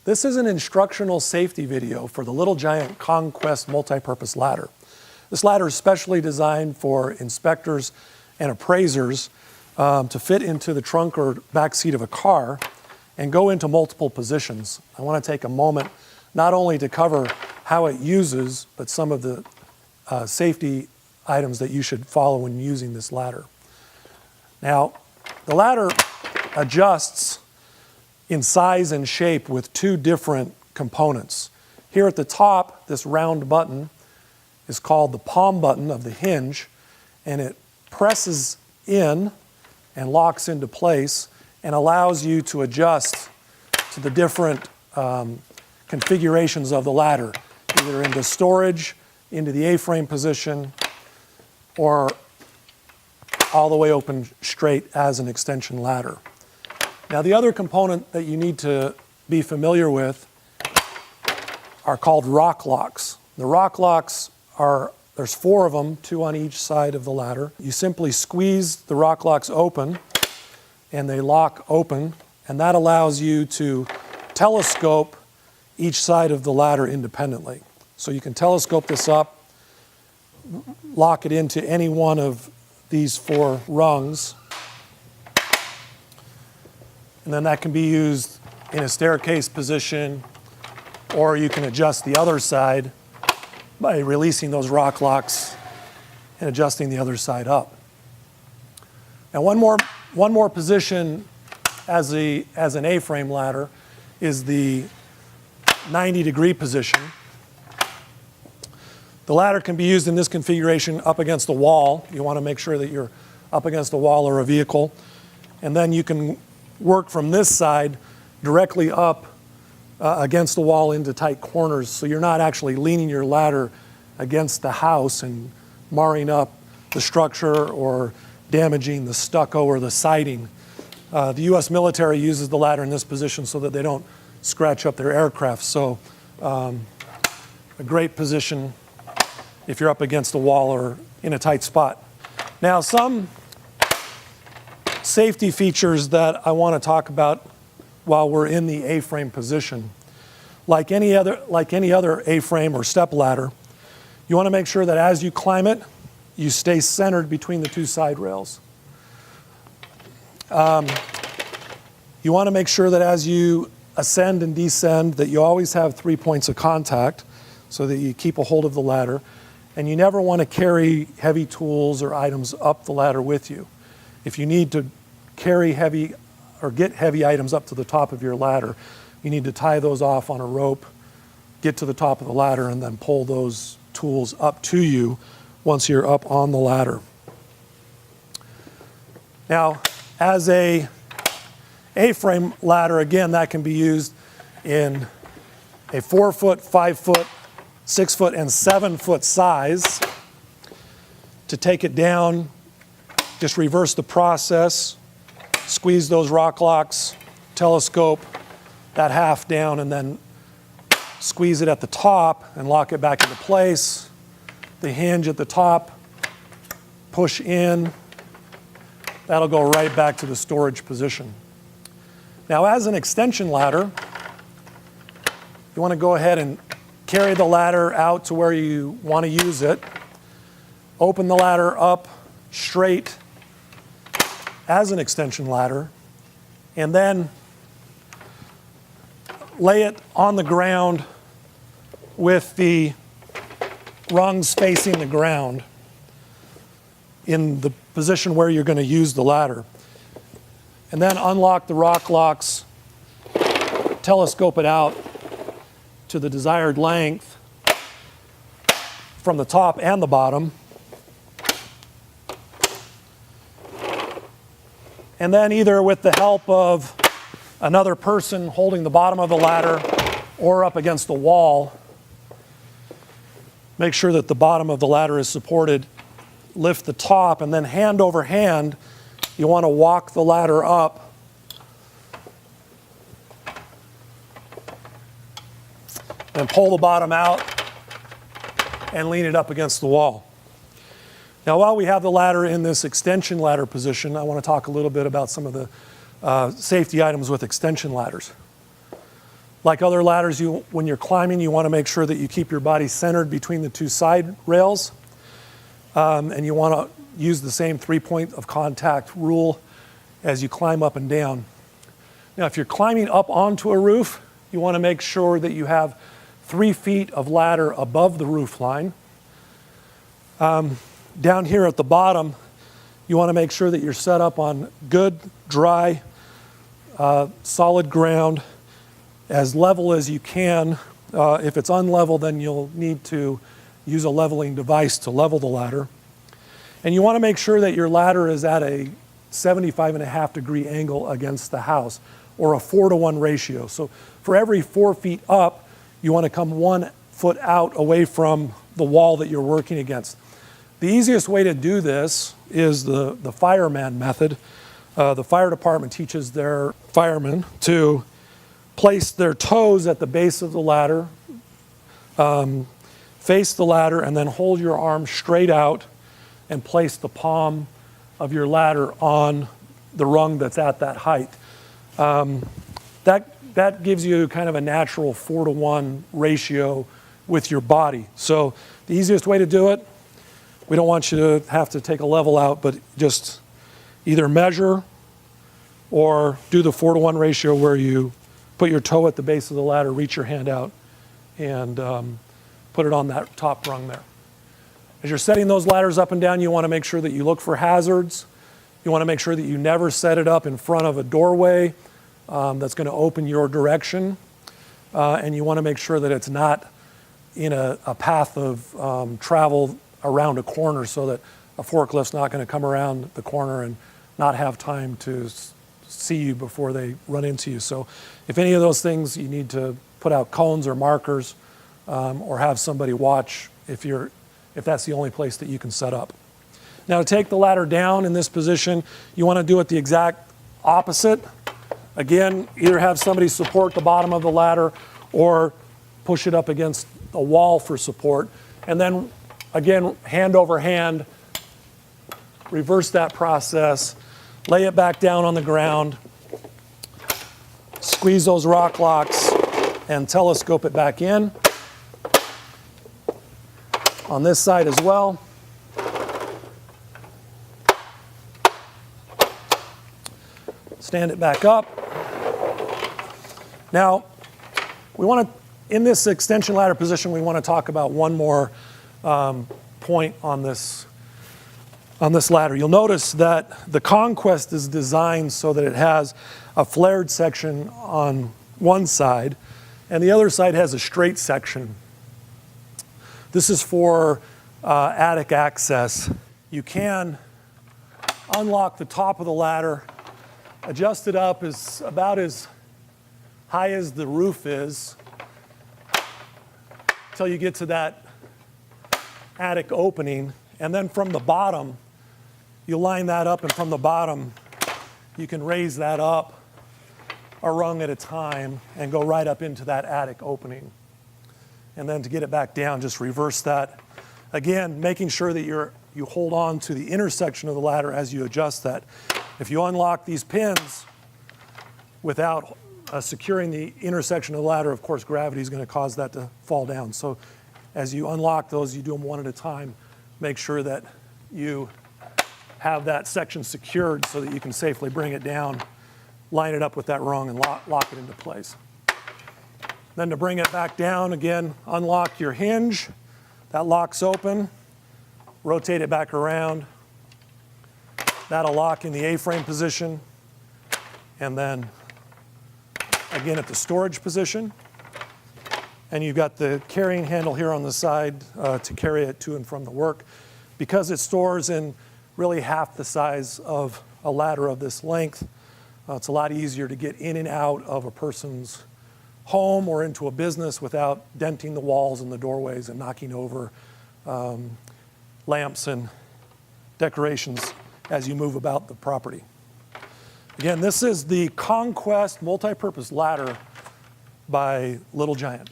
This is an instructional safety video for the Little Giant Conquest multi-purpose ladder. This ladder is specially designed for inspectors and appraisers to fit into the trunk or back seat of a car and go into multiple positions. I want to take a moment not only to cover how it uses, but some of the safety items that you should follow when using this ladder. Now, the ladder adjusts in size and shape with two different components. Here at the top, this round button is called the palm button of the hinge, and it presses in and locks into place and allows you to adjust to the different configurations of the ladder, either into storage, into the A-frame position, or all the way open straight as an extension ladder. Now, the other component that you need to be familiar with are called rock locks. The rock locks there's 4 of them, 2 on each side of the ladder. You simply squeeze the rock locks open and they lock open, and that allows you to telescope each side of the ladder independently. So you can telescope this up, lock it into any one of these 4 rungs, and then that can be used in a staircase position, or you can adjust the other side by releasing those rock locks and adjusting the other side up. Now, one more position as an A-frame ladder is the 90-degree position. The ladder can be used in this configuration up against the wall. You want to make sure that you're up against a wall or a vehicle. And then you can work from this side directly up against the wall into tight corners, so you're not actually leaning your ladder against the house and marring up the structure or damaging the stucco or the siding. The U.S. military uses the ladder in this position so that they don't scratch up their aircraft. So a great position if you're up against a wall or in a tight spot. Now, some safety features that I want to talk about while we're in the A-frame position. Like any other A-frame or step ladder, you want to make sure that as you climb it, you stay centered between the 2 side rails. You want to make sure that as you ascend and descend, that you always have 3 points of contact so that you keep a hold of the ladder. And you never want to carry heavy tools or items up the ladder with you. If you need to carry heavy or get heavy items up to the top of your ladder, you need to tie those off on a rope, get to the top of the ladder, and then pull those tools up to you once you're up on the ladder. Now, as a A-frame ladder, again, that can be used in a 4-foot, 5-foot, 6-foot, and 7-foot size. To take it down, just reverse the process, squeeze those rock locks, telescope that half down, and then squeeze it at the top and lock it back into place. The hinge at the top, push in. That'll go right back to the storage position. Now, as an extension ladder, you want to go ahead and carry the ladder out to where you want to use it. Open the ladder up straight as an extension ladder, and then lay it on the ground with the rungs facing the ground in the position where you're going to use the ladder. And then unlock the rock locks, telescope it out to the desired length from the top and the bottom. And then either with the help of another person holding the bottom of the ladder or up against the wall, make sure that the bottom of the ladder is supported, lift the top, and then hand over hand, you want to walk the ladder up and pull the bottom out and lean it up against the wall. Now, while we have the ladder in this extension ladder position, I want to talk a little bit about some of the safety items with extension ladders. Like other ladders, when you're climbing, you want to make sure that you keep your body centered between the two side rails. And you want to use the same 3-point of contact rule as you climb up and down. Now, if you're climbing up onto a roof, you want to make sure that you have 3 feet of ladder above the roof line. Down here at the bottom, you want to make sure that you're set up on good, dry, solid ground, as level as you can. If it's unlevel, then you'll need to use a leveling device to level the ladder. And you want to make sure that your ladder is at a 75.5-degree angle against the house, or a 4-to-1 ratio. So for every 4 feet up, you want to come 1 foot out away from the wall that you're working against. The easiest way to do this is the fireman method. The fire department teaches their firemen to place their toes at the base of the ladder, face the ladder, and then hold your arm straight out and place the palm of your ladder on the rung that's at that height. That gives you kind of a natural 4-to-1 ratio with your body. So the easiest way to do it, we don't want you to have to take a level out, but just either measure or do the 4-to-1 ratio where you put your toe at the base of the ladder, reach your hand out, and put it on that top rung there. As you're setting those ladders up and down, you want to make sure that you look for hazards. You want to make sure that you never set it up in front of a doorway that's going to open your direction. And you want to make sure that it's not in a path of travel around a corner, so that a forklift's not going to come around the corner and not have time to see you before they run into you. So if any of those things, you need to put out cones or markers, or have somebody watch if that's the only place that you can set up. Now, to take the ladder down in this position, you want to do it the exact opposite. Again, either have somebody support the bottom of the ladder or push it up against a wall for support. And then, again, hand over hand, reverse that process, lay it back down on the ground, squeeze those rock locks, and telescope it back in. On this side as well. Stand it back up. Now, in this extension ladder position, we want to talk about one more point on this ladder. You'll notice that the Conquest is designed so that it has a flared section on one side, and the other side has a straight section. This is for attic access. You can unlock the top of the ladder, adjust it up about as high as the roof is until you get to that attic opening. And then from the bottom, you line that up, and from the bottom, you can raise that up a rung at a time and go right up into that attic opening. And then to get it back down, just reverse that. Again, making sure that you hold on to the intersection of the ladder as you adjust that. If you unlock these pins without securing the intersection of the ladder, of course, gravity is going to cause that to fall down. So as you unlock those, you do them one at a time. Make sure that you have that section secured so that you can safely bring it down, line it up with that rung, and lock it into place. Then to bring it back down, again, unlock your hinge. That locks open. Rotate it back around. That'll lock in the A-frame position. And then, again, at the storage position. And you've got the carrying handle here on the side to carry it to and from the work. Because it stores in really half the size of a ladder of this length, it's a lot easier to get in and out of a person's home or into a business without denting the walls and the doorways and knocking over lamps and decorations as you move about the property. Again, this is the Conquest multi-purpose ladder by Little Giant.